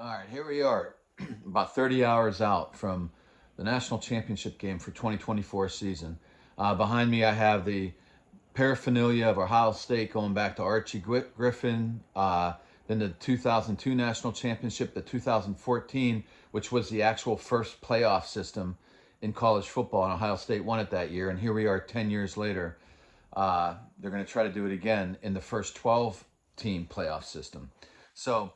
All right, here we are, about 30 hours out from the national championship game for 2024 season. Behind me, I have the paraphernalia of Ohio State going back to Archie Griffin, then the 2002 national championship, the 2014, which was the actual first playoff system in college football, and Ohio State won it that year. And here we are 10 years later. They're going to try to do it again in the first 12 team playoff system. So,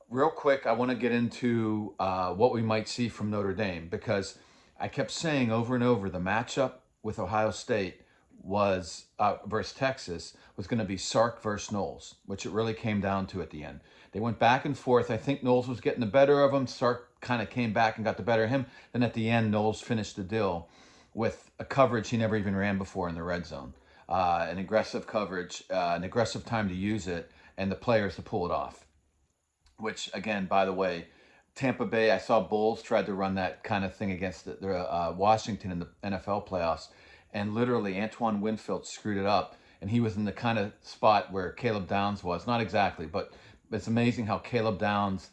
real quick, I want to get into what we might see from Notre Dame because I kept saying over and over the matchup with Ohio State was versus Texas was going to be Sark versus Knowles, which it really came down to at the end. They went back and forth. I think Knowles was getting the better of him. Sark kind of came back and got the better of him. Then at the end, Knowles finished the deal with a coverage he never even ran before in the red zone. An aggressive coverage, an aggressive time to use it, and the players to pull it off. Which, again, by the way, Tampa Bay, I saw Bulls tried to run that kind of thing against Washington in the NFL playoffs, and literally Antoine Winfield screwed it up, and he was in the kind of spot where Caleb Downs was. Not exactly, but it's amazing how Caleb Downs,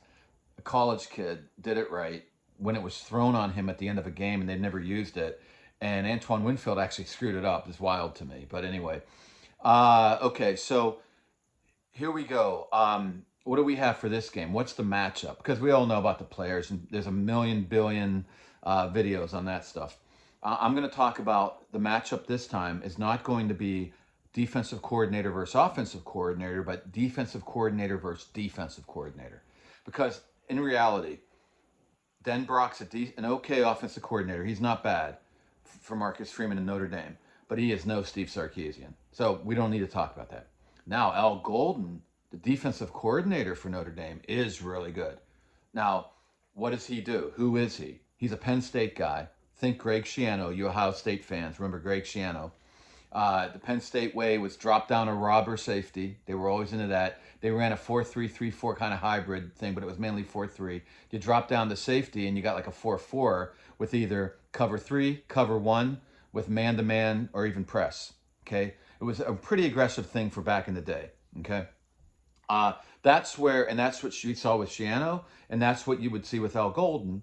a college kid, did it right when it was thrown on him at the end of a game and they never used it. And Antoine Winfield actually screwed it up. It's wild to me. But anyway, okay, so here we go. What do we have for this game? What's the matchup? Because we all know about the players, and there's a million billion videos on that stuff. I'm going to talk about the matchup this time is not going to be defensive coordinator versus offensive coordinator, but defensive coordinator versus defensive coordinator. Because in reality, Den Brock's an okay offensive coordinator. He's not bad for Marcus Freeman in Notre Dame, but he is no Steve Sarkisian. So we don't need to talk about that. Now, Al Golden, the defensive coordinator for Notre Dame, is really good. Now, what does he do? Who is he? He's a Penn State guy. Think Greg Schiano, you Ohio State fans. Remember Greg Schiano. The Penn State way was drop down a robber safety. They were always into that. They ran a 4-3-3-4 kind of hybrid thing, but it was mainly 4-3. You drop down the safety and you got like a 4-4 with either cover 3, cover 1, with man-to-man or even press. Okay? It was a pretty aggressive thing for back in the day. Okay? That's where, and that's what you saw with Schiano, and that's what you would see with Al Golden.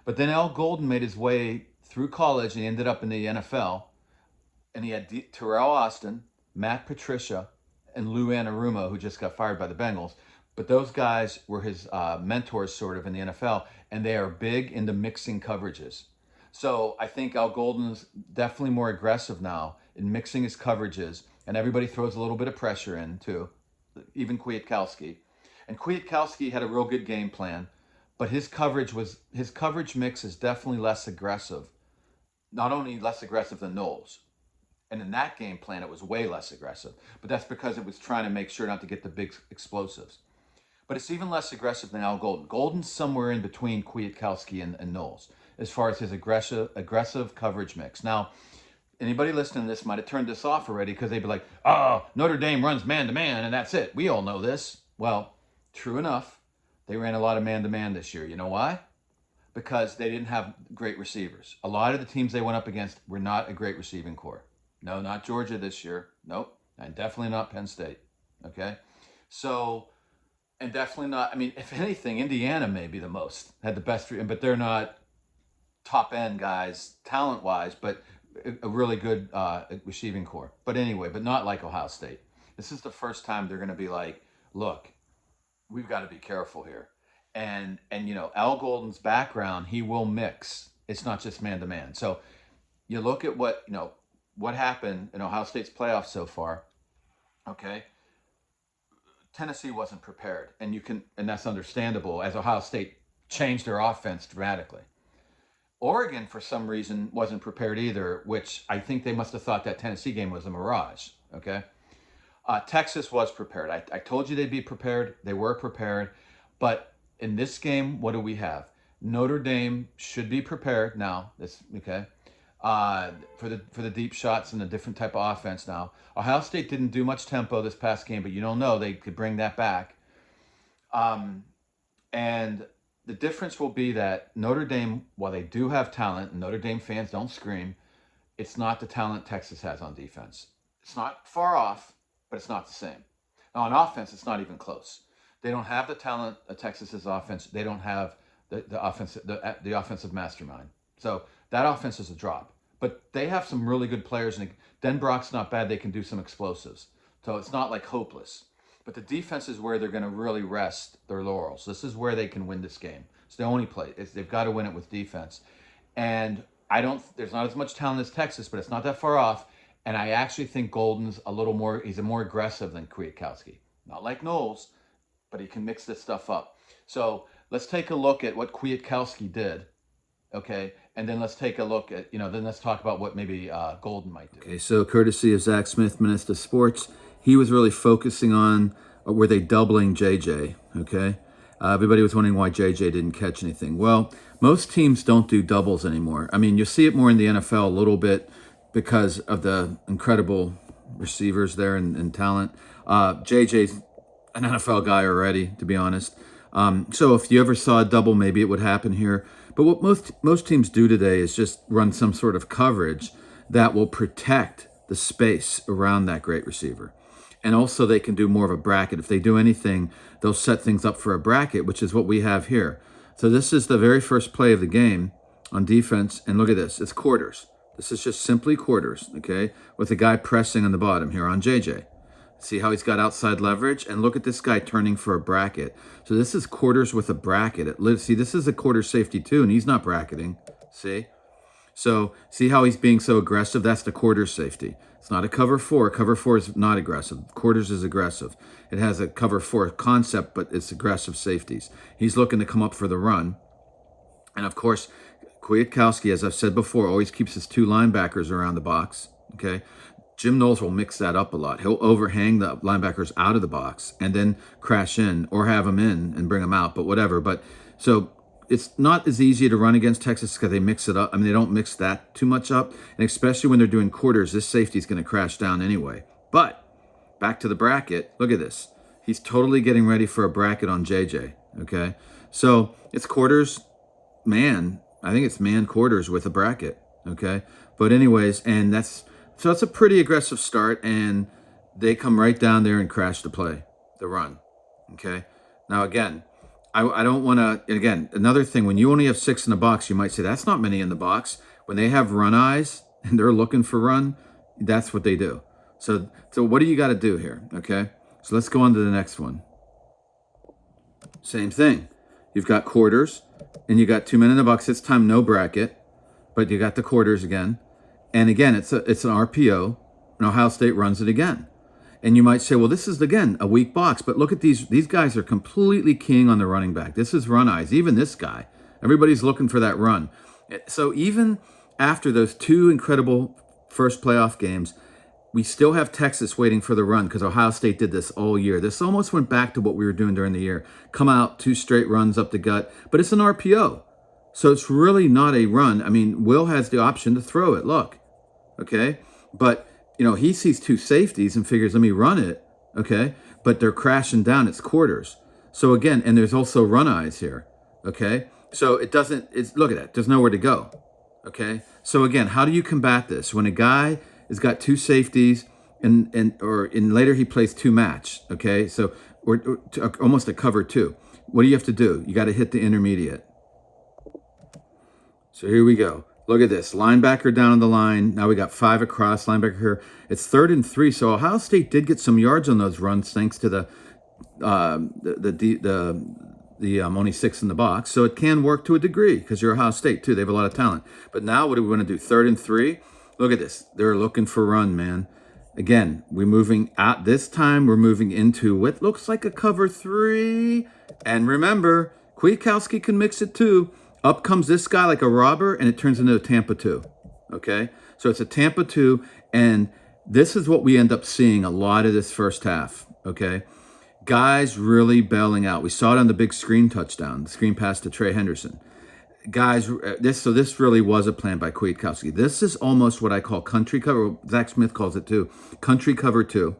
But then Al Golden made his way through college and he ended up in the NFL. And he had Terrell Austin, Matt Patricia, and Lou Anarumo, who just got fired by the Bengals. But those guys were his mentors, sort of, in the NFL, and they are big into mixing coverages. So I think Al Golden's definitely more aggressive now in mixing his coverages, and everybody throws a little bit of pressure in too, even Kwiatkowski. And Kwiatkowski had a real good game plan, but his coverage mix is definitely less aggressive. Not only less aggressive than Knowles, and in that game plan, it was way less aggressive. But that's because it was trying to make sure not to get the big explosives. But it's even less aggressive than Al Golden. Golden's somewhere in between Kwiatkowski and Knowles as far as his aggressive coverage mix. Now, anybody listening to this might have turned this off already because they'd be like, oh, Notre Dame runs man-to-man and that's it. We all know this. Well, true enough, they ran a lot of man-to-man this year. You know why? Because they didn't have great receivers. A lot of the teams they went up against were not a great receiving corps. No, not Georgia this year. Nope. And definitely not Penn State. Okay? So, and definitely not, I mean, if anything, Indiana may be the most, had the best, but they're not top end guys talent wise, but a really good receiving corps. But anyway, but not like Ohio State. This is the first time they're going to be like, look, we've got to be careful here. And you know, Al Golden's background, he will mix. It's not just man to man. So you look at what happened in Ohio State's playoffs so far. Okay, Tennessee wasn't prepared, and that's understandable as Ohio State changed their offense dramatically. Oregon, for some reason, wasn't prepared either, which I think they must have thought that Tennessee game was a mirage. Okay, Texas was prepared. I told you they'd be prepared. They were prepared, but in this game, what do we have? Notre Dame should be prepared now. For the deep shots and the different type of offense now. Ohio State didn't do much tempo this past game, but you don't know, they could bring that back. And the difference will be that Notre Dame, while they do have talent, and Notre Dame fans don't scream, it's not the talent Texas has on defense. It's not far off, but it's not the same. Now on offense, it's not even close. They don't have the talent of Texas's offense. They don't have the offensive mastermind. So that offense is a drop. But they have some really good players, and Den Brock's not bad. They can do some explosives. So it's not like hopeless. But the defense is where they're going to really rest their laurels. This is where they can win this game. It's the only play. They've got to win it with defense. And there's not as much talent as Texas, but it's not that far off. And I actually think Golden's he's a more aggressive than Kwiatkowski. Not like Knowles, but he can mix this stuff up. So let's take a look at what Kwiatkowski did, okay? And then let's take a look at, then let's talk about what maybe Golden might do. Okay, so courtesy of Zach Smith, Minister Sports, he was really focusing on, were they doubling JJ, okay? Everybody was wondering why JJ didn't catch anything. Well, most teams don't do doubles anymore. I mean, you see it more in the NFL a little bit because of the incredible receivers there and talent. JJ's an NFL guy already, to be honest. So if you ever saw a double, maybe it would happen here. But what most teams do today is just run some sort of coverage that will protect the space around that great receiver. And also they can do more of a bracket. If they do anything, they'll set things up for a bracket, which is what we have here. So this is the very first play of the game on defense. And look at this. It's quarters. This is just simply quarters, okay, with the guy pressing on the bottom here on JJ. See how he's got outside leverage? And look at this guy turning for a bracket. So this is quarters with a bracket. See, this is a quarter safety too, and he's not bracketing. See? So see how he's being so aggressive? That's the quarter safety. It's not a cover four. Cover four is not aggressive. Quarters is aggressive. It has a cover four concept, but it's aggressive safeties. He's looking to come up for the run. And of course, Kwiatkowski, as I've said before, always keeps his two linebackers around the box, okay? Jim Knowles will mix that up a lot. He'll overhang the linebackers out of the box and then crash in or have them in and bring them out, but whatever. But so it's not as easy to run against Texas because they mix it up. I mean, they don't mix that too much up. And especially when they're doing quarters, this safety is going to crash down anyway. But back to the bracket. Look at this. He's totally getting ready for a bracket on JJ, okay? So it's quarters, man. I think it's man quarters with a bracket, okay? But anyways, and that's a pretty aggressive start, and they come right down there and crash the play, the run, okay? Now, again, I don't want to, again, another thing, when you only have 6 in the box, you might say, that's not many in the box. When they have run eyes and they're looking for run, that's what they do. So what do you got to do here, okay? So let's go on to the next one. Same thing. You've got quarters, and you got 2 men in the box. This time, no bracket, but you got the quarters again. And again, it's an RPO, and Ohio State runs it again. And you might say, well, this is, again, a weak box. But look at these guys are completely keying on the running back. This is run eyes. Even this guy. Everybody's looking for that run. So even after those 2 incredible first playoff games, we still have Texas waiting for the run because Ohio State did this all year. This almost went back to what we were doing during the year. Come out, 2 straight runs up the gut. But it's an RPO. So it's really not a run. I mean, Will has the option to throw it. Look. Okay? But, he sees 2 safeties and figures, let me run it. Okay? But they're crashing down. It's quarters. So again, and there's also run eyes here. Okay? So look at that. There's nowhere to go. Okay? So again, how do you combat this? When a guy has got 2 safeties and later he plays 2 match. Okay? So, or almost a cover 2. What do you have to do? You got to hit the intermediate. So here we go. Look at this. Linebacker down on the line. Now we got 5 across. Linebacker here. It's 3rd and 3. So Ohio State did get some yards on those runs thanks to the only 6 in the box. So it can work to a degree because you're Ohio State too. They have a lot of talent. But now what do we want to do? 3rd and 3. Look at this. They're looking for run, man. Again, we're moving out. This time we're moving into what looks like a cover 3. And remember, Kwiatkowski can mix it too. Up comes this guy like a robber, and it turns into a Tampa 2, okay? So it's a Tampa 2, and this is what we end up seeing a lot of this first half, okay? Guys really bailing out. We saw it on the big screen touchdown, the screen pass to Trey Henderson. Guys, this really was a plan by Kwiatkowski. This is almost what I call country cover. Zach Smith calls it too, country cover 2,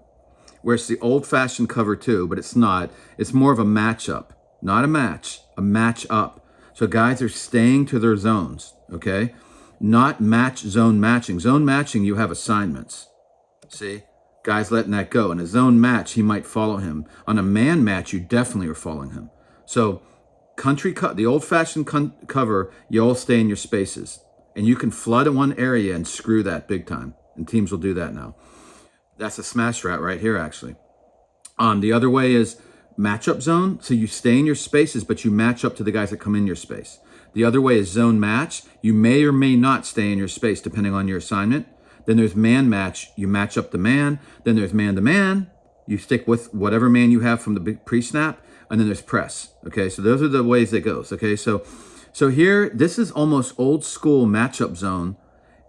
where it's the old-fashioned cover 2, but it's not. It's more of a matchup, not a match, a match-up. So guys are staying to their zones, okay? Not match zone matching. Zone matching, you have assignments. See? Guys letting that go. In a zone match, he might follow him. On a man match, you definitely are following him. So the old-fashioned cover, you all stay in your spaces. And you can flood in one area and screw that big time. And teams will do that now. That's a smash route right here, actually. The other way is matchup zone. So you stay in your spaces, but you match up to the guys that come in your space. The other way is zone match. You may or may not stay in your space, depending on your assignment. Then there's man match. You match up the man. Then there's man to man. You stick with whatever man you have from the big pre-snap. And then there's press. Okay, so those are the ways it goes. Okay, so here, this is almost old school matchup zone.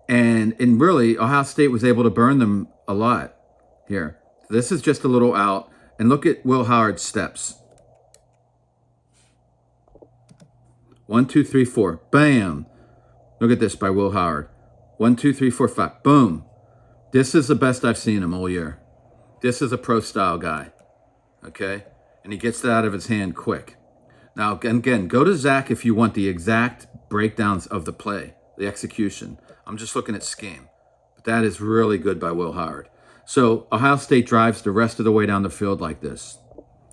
And really, Ohio State was able to burn them a lot here. This is just a little out. And look at Will Howard's steps. 1, 2, 3, 4. Bam. Look at this by Will Howard. 1, 2, 3, 4, 5. Boom. This is the best I've seen him all year. This is a pro-style guy. Okay? And he gets that out of his hand quick. Now, again, go to Zach if you want the exact breakdowns of the play, the execution. I'm just looking at scheme. But that is really good by Will Howard. So Ohio State drives the rest of the way down the field like this.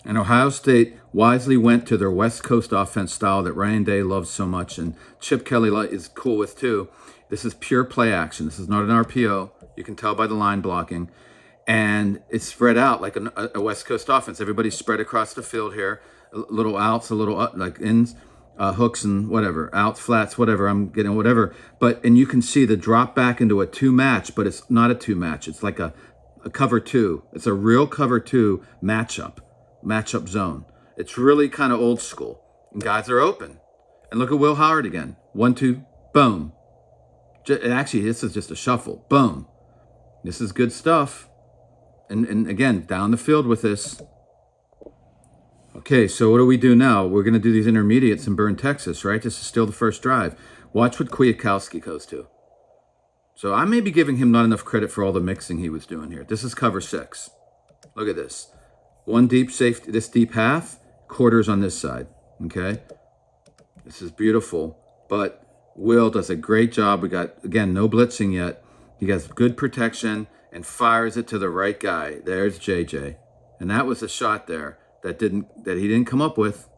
And Ohio State wisely went to their West Coast offense style that Ryan Day loves so much and Chip Kelly is cool with too. This is pure play action. This is not an RPO. You can tell by the line blocking. And it's spread out like a West Coast offense. Everybody's spread across the field here. A little outs, a little like ins, hooks and whatever. Outs, flats, whatever. I'm getting whatever. And you can see the drop back into a 2-match, but it's not a 2-match. It's like a cover 2. It's a real cover 2 matchup zone. It's really kind of old school. And guys are open. And look at Will Howard again. 1, 2, boom. Actually, this is just a shuffle. Boom. This is good stuff. And again, down the field with this. Okay, so what do we do now? We're going to do these intermediates and burn Texas, right? This is still the first drive. Watch what Kwiatkowski goes to. So I may be giving him not enough credit for all the mixing he was doing here. This is cover 6. Look at this. One deep safety, this deep half, quarters on this side, okay? This is beautiful, but Will does a great job. We got, again, no blitzing yet. He has good protection and fires it to the right guy. There's JJ. And that was a shot there that he didn't come up with.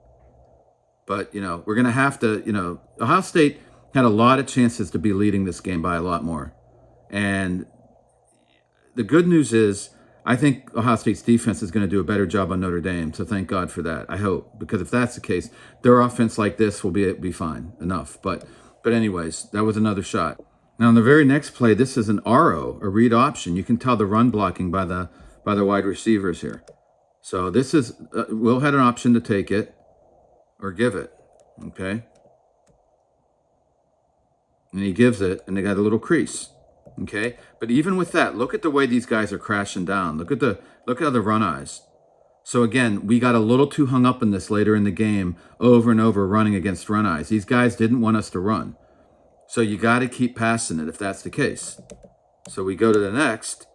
But, we're going to have to, Ohio State had a lot of chances to be leading this game by a lot more. And the good news is, I think Ohio State's defense is going to do a better job on Notre Dame, so thank God for that. I hope, because if that's the case, their offense like this will be fine enough. But anyways, that was another shot. Now, in the very next play, this is an RO, a read option. You can tell the run blocking by the wide receivers here. So this is Will had an option to take it or give it, okay? And he gives it, and they got a little crease. Okay, but even with that, look at the way these guys are crashing down. Look at the run eyes. So again, we got a little too hung up in this later in the game, over and over running against run eyes. These guys didn't want us to run. So you got to keep passing it if that's the case. So we go to the next,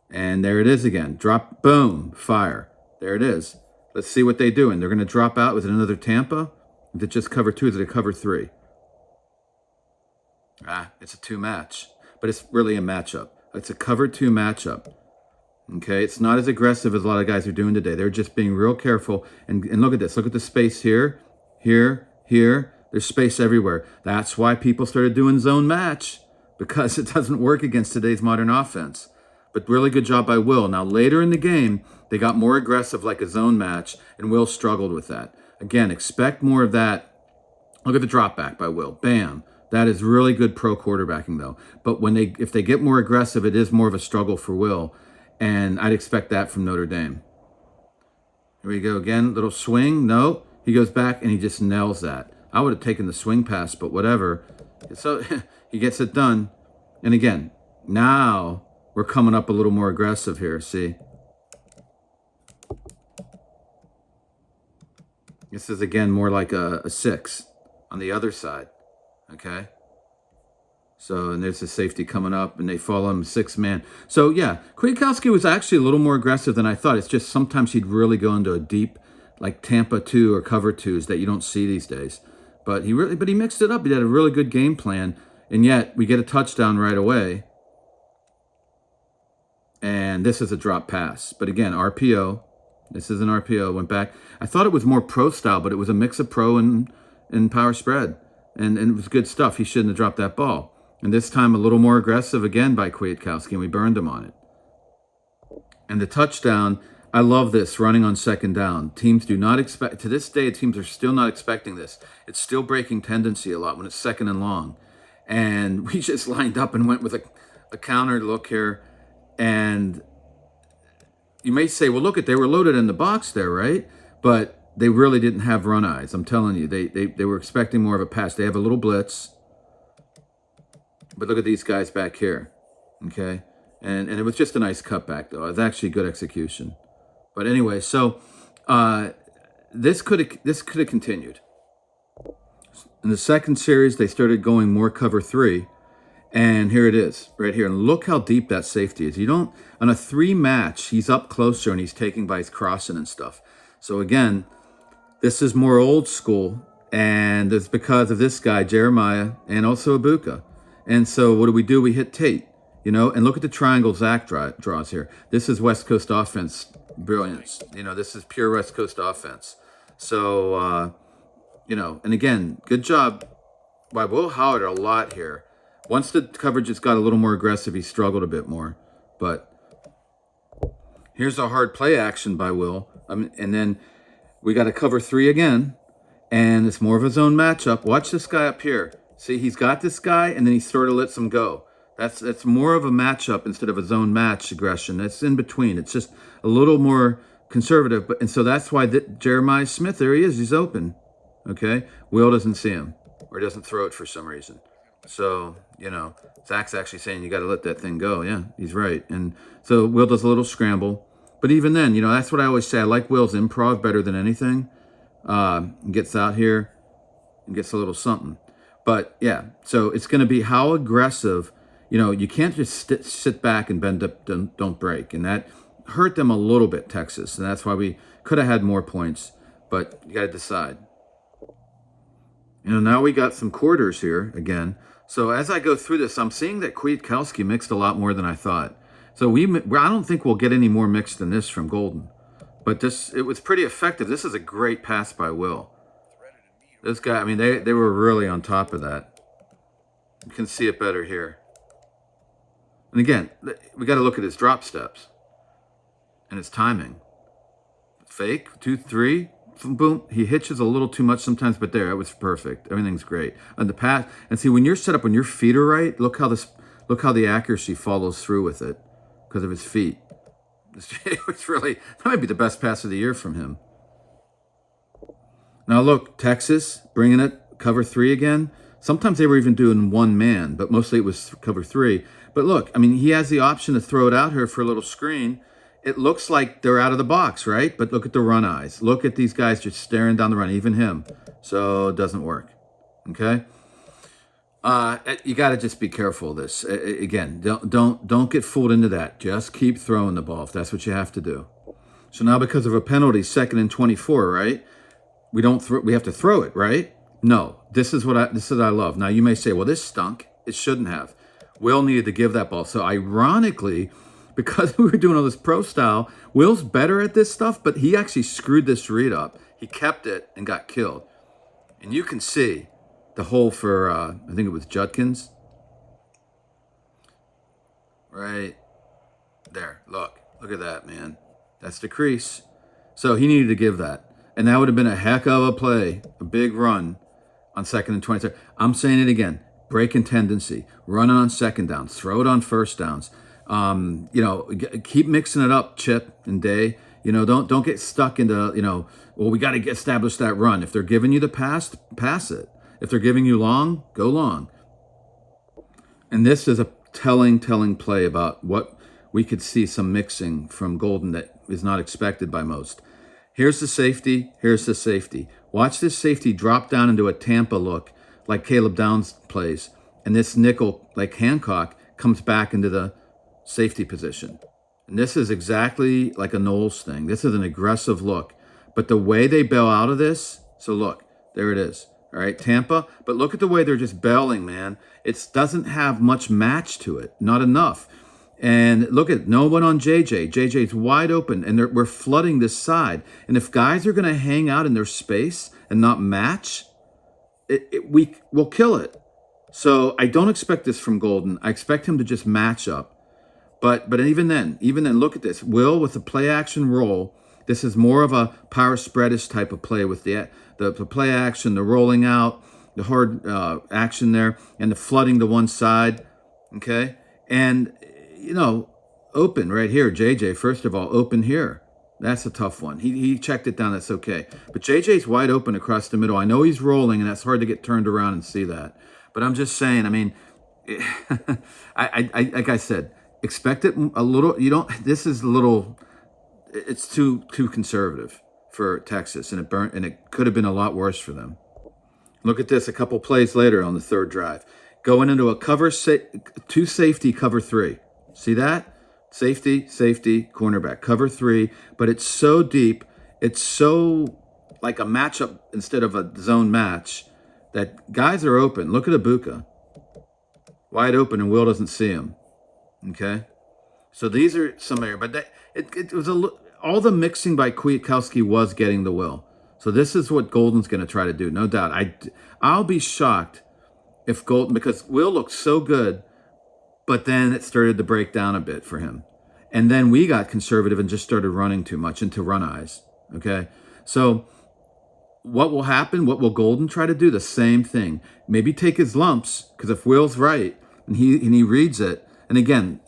and there it is again. Drop, boom, fire. There it is. Let's see what they're doing. They're going to drop out with another Tampa. Is it just cover 2? Is it a cover 3? It's a 2-match. But it's really a matchup. It's a cover 2 matchup. Okay, it's not as aggressive as a lot of guys are doing today. They're just being real careful. And look at this. Look at the space here, here, here. There's space everywhere. That's why people started doing zone match, because it doesn't work against today's modern offense. But really good job by Will. Now, later in the game, they got more aggressive like a zone match, and Will struggled with that. Again, expect more of that. Look at the drop back by Will. Bam. That is really good pro quarterbacking, though. But if they get more aggressive, it is more of a struggle for Will. And I'd expect that from Notre Dame. Here we go again. Little swing. No. He goes back, and he just nails that. I would have taken the swing pass, but whatever. So he gets it done. And again, now we're coming up a little more aggressive here. See? This is, again, more like a 6 on the other side. Okay, so, and there's the safety coming up, and they follow him 6-man. So, yeah, Kwiatkowski was actually a little more aggressive than I thought. It's just sometimes he'd really go into a deep, like Tampa 2 or cover 2s that you don't see these days. But he mixed it up. He had a really good game plan, and yet we get a touchdown right away. And this is a drop pass. But again, RPO. This is an RPO. Went back. I thought it was more pro style, but it was a mix of pro and power spread. And it was good stuff. He shouldn't have dropped that ball. And this time a little more aggressive again by Kwiatkowski, and we burned him on it. And the touchdown, I love this, running on second down. Teams do not expect, to this day, teams are still not expecting this. It's still breaking tendency a lot when it's second and long. And we just lined up and went with a counter look here. And you may say, well, look, they were loaded in the box there, right? But they really didn't have run eyes. I'm telling you, they were expecting more of a pass. They have a little blitz. But look at these guys back here, okay? And it was just a nice cutback, though. It was actually good execution. But anyway, so this could have continued. In the second series, they started going more cover 3. And here it is, right here. And look how deep that safety is. You don't, on a 3 match, he's up closer and he's taking by his crossing and stuff. So again, this is more old school. And it's because of this guy, Jeremiah, and also Ibuka. And so what do? We hit Tate, you know, and look at the triangle Zach draws here. This is West Coast offense brilliance. You know, this is pure West Coast offense. So, you know, and again, good job by Will Howard a lot here. Once the coverage has got a little more aggressive, he struggled a bit more. But here's a hard play action by Will. And then we got to cover 3 again. And it's more of a zone matchup. Watch this guy up here. See, he's got this guy, and then he sort of lets him go. That's more of a matchup instead of a zone match aggression. That's in between. It's just a little more conservative. And so that's why Jeremiah Smith, there he is. He's open. Okay? Will doesn't see him, or doesn't throw it for some reason. So, you know, Zach's actually saying you got to let that thing go. Yeah, he's right. And so Will does a little scramble. But even then, you know, that's what I always say. I like Will's improv better than anything. Gets out here and gets a little something. But, yeah, so it's going to be how aggressive. You know, you can't just sit back and bend up, don't break. And that hurt them a little bit, Texas. And that's why we could have had more points. But you got to decide. You know, now we got some quarters here again. So as I go through this, I'm seeing that Kwiatkowski mixed a lot more than I thought. So I don't think we'll get any more mixed than this from Golden. But it was pretty effective. This is a great pass by Will. This guy, I mean, they were really on top of that. You can see it better here. And again, we got to look at his drop steps and his timing. Fake, 2, 3, boom. He hitches a little too much sometimes, but there, it was perfect. Everything's great. And the pass, and see, when you're set up, when your feet are right, look how the accuracy follows through with it because of his feet. It's really, that might be the best pass of the year from him. Now look, Texas bringing it, cover 3 again. Sometimes they were even doing 1 man, but mostly it was cover 3. But look, I mean, he has the option to throw it out here for a little screen. It looks like they're out of the box, right? But look at the run eyes. Look at these guys just staring down the run, even him. So it doesn't work, okay? You got to just be careful of this. Again, don't get fooled into that. Just keep throwing the ball if that's what you have to do. So now because of a penalty, 2nd and 24, right? We have to throw it, right? No, this is what I love. Now you may say, well, this stunk. It shouldn't have. Will needed to give that ball. So ironically, because we were doing all this pro style, Will's better at this stuff, but he actually screwed this read up. He kept it and got killed. And you can see the hole for, I think it was Judkins. Right there. Look at that, man. That's the crease. So he needed to give that. And that would have been a heck of a play, a big run on 2nd and 23. I'm saying it again, breaking tendency, running on 2nd downs, throw it on 1st downs. You know, keep mixing it up, Chip and Day. You know, don't get stuck into, you know, well, we got to establish that run. If they're giving you the pass it. If they're giving you long, go long. And this is a telling play about what we could see some mixing from Golden that is not expected by most. Here's the safety. Here's the safety. Watch this safety drop down into a Tampa look like Caleb Downs plays. And this nickel, like Hancock, comes back into the safety position. And this is exactly like a Knowles thing. This is an aggressive look. But the way they bail out of this, so look, there it is. All right, Tampa. But look at the way they're just bailing, man. It doesn't have much match to it. Not enough. And look at no one on JJ. JJ's wide open, and we're flooding this side. And if guys are going to hang out in their space and not match, we will kill it. So I don't expect this from Golden. I expect him to just match up. But even then, look at this. Will with the play action roll. This is more of a power spreadish type of play with the play action, the rolling out, the hard action there, and the flooding to one side. Okay, and open right here, JJ. First of all, open here. That's a tough one. He checked it down. That's okay. But JJ's wide open across the middle. I know he's rolling, and that's hard to get turned around and see that. But I'm just saying. I mean, I like I said, expect it a little. You don't. This is a little. It's too conservative for Texas, and it could have been a lot worse for them. Look at this. A couple plays later on the third drive, going into a two safety cover 3. See that? Safety, cornerback, cover 3. But it's so deep. It's so like a matchup instead of a zone match that guys are open. Look at Ibuka. Wide open, and Will doesn't see him. Okay? So these are some areas. But it was all the mixing by Kwiatkowski was getting the Will. So this is what Golden's going to try to do, no doubt. I'll be shocked if Golden, because Will looked so good, but then it started to break down a bit for him. And then we got conservative and just started running too much into run eyes. Okay? So what will happen? What will Golden try to do? The same thing. Maybe take his lumps, because if Will's right and he reads it, and again,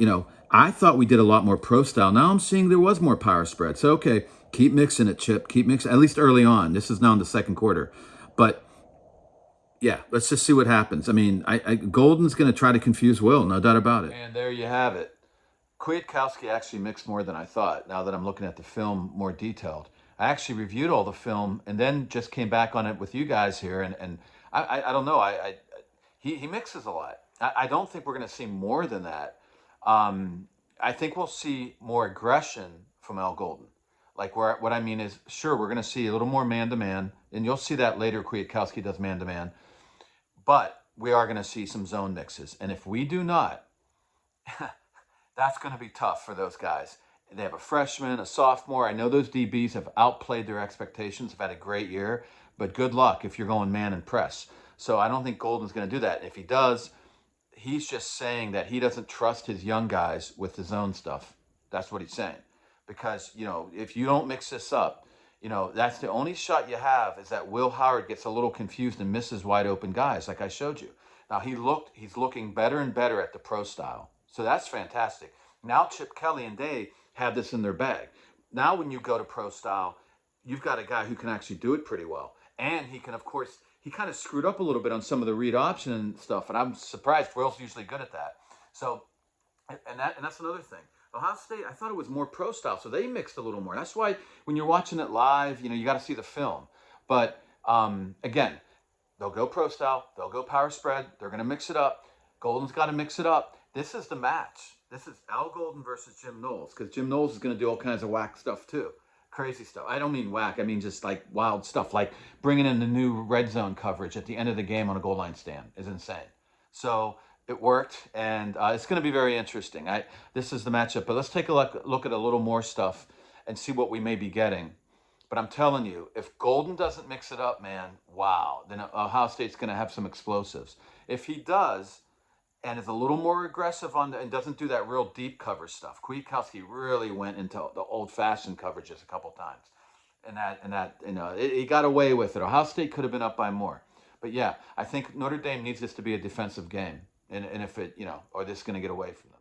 I thought we did a lot more pro style. Now I'm seeing there was more power spread. So, okay, keep mixing it, Chip. Keep mixing, at least early on. This is now in the second quarter. But, yeah, let's just see what happens. I mean, Golden's going to try to confuse Will, no doubt about it. And there you have it. Kwiatkowski actually mixed more than I thought, now that I'm looking at the film more detailed. I actually reviewed all the film and then just came back on it with you guys here. And I don't know. He mixes a lot. I don't think we're going to see more than that. I think we'll see more aggression from Al Golden. Like what I mean is, sure, we're going to see a little more man-to-man, and you'll see that later. Kwiatkowski does man-to-man, but we are going to see some zone mixes. And if we do not, that's going to be tough for those guys. They have a freshman, a sophomore. I know those DBs have outplayed their expectations, have had a great year, but good luck if you're going man and press. So I don't think Golden's going to do that. If he does, he's just saying that he doesn't trust his young guys with the zone stuff. That's what he's saying. Because, if you don't mix this up, that's the only shot you have is that Will Howard gets a little confused and misses wide open guys like I showed you. Now, he's looking better and better at the pro style. So that's fantastic. Now Chip Kelly and Day have this in their bag. Now when you go to pro style, you've got a guy who can actually do it pretty well. And he can, of course, he kind of screwed up a little bit on some of the read option and stuff, and I'm surprised. Will's usually good at that. So, and that's another thing. Ohio State, I thought it was more pro style, so they mixed a little more. That's why when you're watching it live, you got to see the film. But again, they'll go pro style, they'll go power spread, they're going to mix it up. Golden's got to mix it up. This is the match. This is Al Golden versus Jim Knowles, because Jim Knowles is going to do all kinds of whack stuff too. Crazy stuff. I don't mean whack. I mean just like wild stuff, like bringing in the new red zone coverage at the end of the game on a goal line stand is insane. So it worked, and it's going to be very interesting. This is the matchup, but let's take a look at a little more stuff and see what we may be getting. But I'm telling you, if Golden doesn't mix it up, man, wow, then Ohio State's going to have some explosives. If he does, and is a little more aggressive and doesn't do that real deep cover stuff. Kwiatkowski really went into the old-fashioned coverages a couple times, and he got away with it. Ohio State could have been up by more, but yeah, I think Notre Dame needs this to be a defensive game, and if it, or this is going to get away from them.